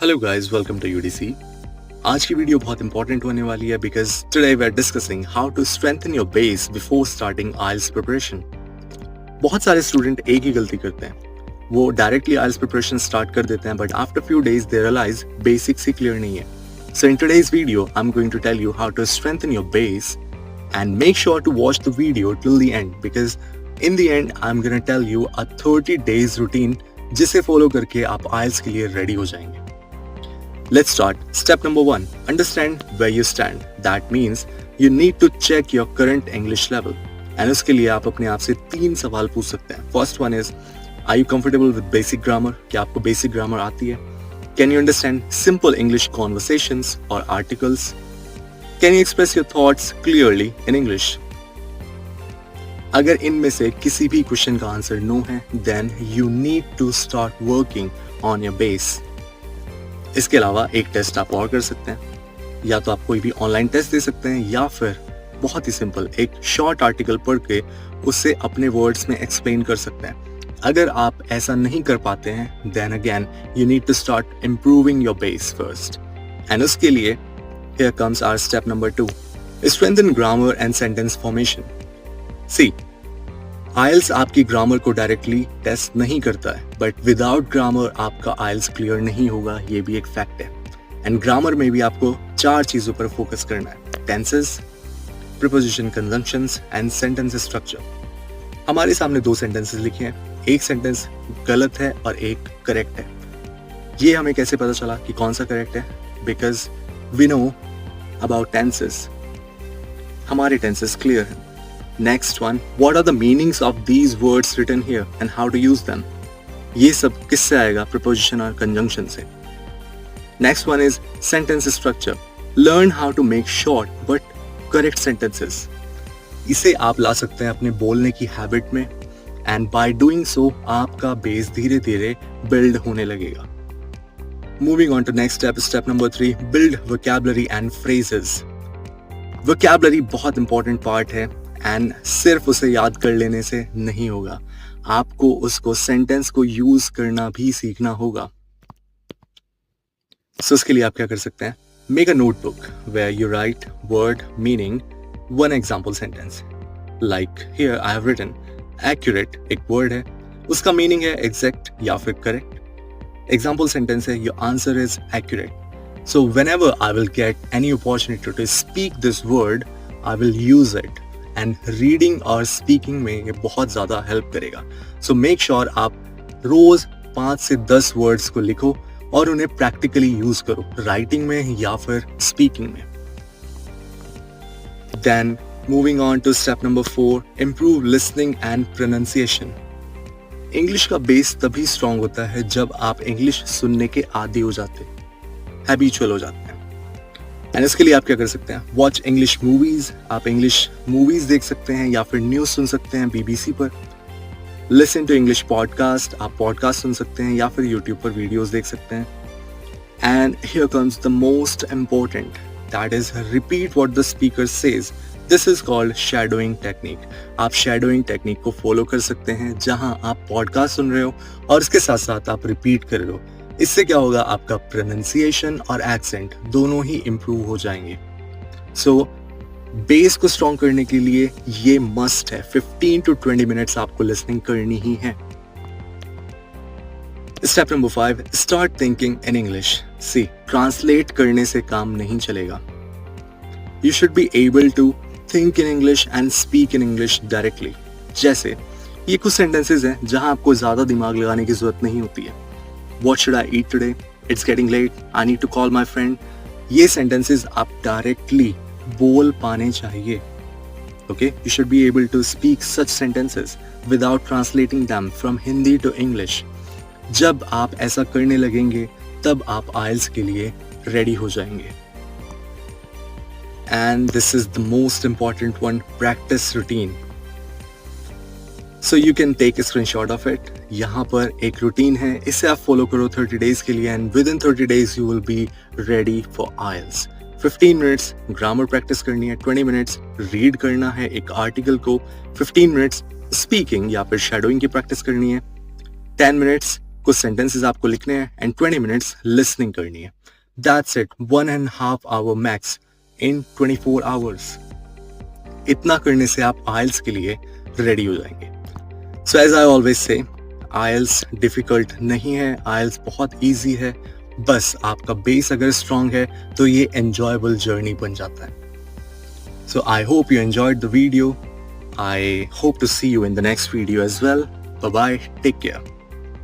Hello guys, welcome to UDC. आज की video बहुत इंपॉर्टेंट होने वाली है because today we are discussing how to strengthen your base before starting IELTS preparation. बहुत सारे स्टूडेंट एक ही गलती करते हैं, वो डायरेक्टली आइल्स प्रिपरेशन स्टार्ट कर देते हैं but after few days they realise basics ही क्लियर नहीं है। So in today's video I am going to tell you how to strengthen your base and make sure to watch the video till the end because in the end I am gonna tell you a 30 days routine जिसे follow करके आप आइल्स के लिए ready हो जाएंगे। Let's start. Step number 1. Understand where you stand. That means you need to check your current English level. And उसके लिए आप अपने आप से 3 सवाल पूछ सकते हैं. First one is, are you comfortable with basic grammar? क्या आपको basic grammar आती है? Can you understand simple English conversations or articles? Can you express your thoughts clearly in English? अगर इनमें से किसी भी क्वेश्चन का आंसर नो है, then you need to start working on your base. इसके अलावा एक टेस्ट आप और कर सकते हैं, या तो आप कोई भी ऑनलाइन टेस्ट दे सकते हैं या फिर बहुत ही सिंपल एक शॉर्ट आर्टिकल पढ़ के उससे अपने वर्ड्स में एक्सप्लेन कर सकते हैं। अगर आप ऐसा नहीं कर पाते हैं then again you need to start improving your base first. And उसके लिए here comes our step number 2, strengthen grammar and sentence formation. See, IELTS आपकी ग्रामर को डायरेक्टली टेस्ट नहीं करता है बट विदाउट ग्रामर आपका आइल्स क्लियर नहीं होगा, ये भी एक फैक्ट है। एंड ग्रामर में भी आपको 4 चीजों पर फोकस करना है, tenses, preposition, conjunctions and sentence structure. हमारे सामने 2 सेंटेंसेस लिखे हैं, एक सेंटेंस गलत है और एक करेक्ट है। ये हमें कैसे पता चला कि कौन सा करेक्ट है? Because we know about tenses, हमारे टेंसेस क्लियर हैं। Next one, what are the meanings of these words written here and how to use them? ये सब किससे आएगा? Preposition और conjunction से। Next one is sentence structure. Learn how to make short but correct sentences. इसे आप ला सकते हैं अपने बोलने की हैबिट में and by doing so आपका बेस धीरे धीरे बिल्ड होने लगेगा। Moving on to next step, step number 3, build vocabulary and phrases. Vocabulary बहुत important part है एंड सिर्फ उसे याद कर लेने से नहीं होगा, आपको उसको सेंटेंस को यूज करना भी सीखना होगा। सो इसके लिए आप क्या कर सकते हैं? Make a notebook where you write word meaning 1 example sentence. Like here I have written accurate, एक वर्ड है, उसका मीनिंग है एग्जैक्ट या फिर करेक्ट। एग्जाम्पल सेंटेंस है your answer is accurate. So whenever I will get any opportunity to speak this word I will use it and reading और speaking में ये बहुत ज़्यादा हेल्प करेगा। सो मेक श्योर आप रोज 5 से 10 वर्ड्स को लिखो और उन्हें प्रैक्टिकली यूज करो, राइटिंग में या फिर स्पीकिंग में। Then moving on to step number 4, improve listening and pronunciation. English का बेस तभी स्ट्रांग होता है जब आप इंग्लिश सुनने के आदी हो जाते, हैबिचुअल हो जाते हैं। एंड इसके लिए आप क्या कर सकते हैं? वॉच इंग्लिश मूवीज, आप इंग्लिश मूवीज देख सकते हैं या फिर न्यूज सुन सकते हैं BBC पर। लिसन टू इंग्लिश पॉडकास्ट, आप पॉडकास्ट सुन सकते हैं या फिर यूट्यूब पर वीडियोस देख सकते हैं। And here comes the most important, that is repeat what the speaker says. This is called shadowing technique. आप शैडोइंग टेक्निक को फॉलो कर सकते हैं जहां आप पॉडकास्ट सुन रहे हो और इसके साथ साथ आप रिपीट कर रहे हो। इससे क्या होगा? आपका प्रोनाउंसिएशन और एक्सेंट दोनों ही इंप्रूव हो जाएंगे। सो बेस को स्ट्रॉन्ग करने के लिए ये मस्ट है, 15 to 20 मिनट्स आपको लिसनिंग करनी ही है। Step number 5, start thinking in English. See, translate करने से काम नहीं चलेगा। You should be able to think in English and speak in English directly. जैसे ये कुछ सेंटेंसेस हैं जहां आपको ज्यादा दिमाग लगाने की जरूरत नहीं होती है। What should I eat today? It's getting late. I need to call my friend. ये sentences आप directly बोल पाने चाहिए. Okay? You should be able to speak such sentences without translating them from Hindi to English. जब आप ऐसा करने लगेंगे तब आप IELTS के लिए ready हो जाएंगे. And this is the most important one, practice routine. So you can take a screenshot of it. यहाँ पर एक रूटीन है, इसे आप फॉलो करो 30 days के लिए and with in 30 days you will be ready for IELTS. 15 minutes grammar practice करनी है, 20 मिनट्स रीड करना है एक आर्टिकल को, 15 मिनट्स स्पीकिंग या फिर शैडोइंग की प्रैक्टिस करनी है, 10 मिनट्स कुछ सेंटेंसेस आपको लिखने हैं एंड 20 मिनट्स लिसनिंग करनी है. That's it. 1.5 hour max in 24 hours. इतना करने से आप आइल्स के लिए रेडी हो जाएंगे. So as I always say, IELTS difficult नहीं है, आइल्स बहुत ईजी है. बस आपका बेस अगर स्ट्रांग है तो ये एंजॉयबल जर्नी बन जाता है. So I hope you enjoyed the video. I hope to see you in the next video as well. Bye bye. Take care.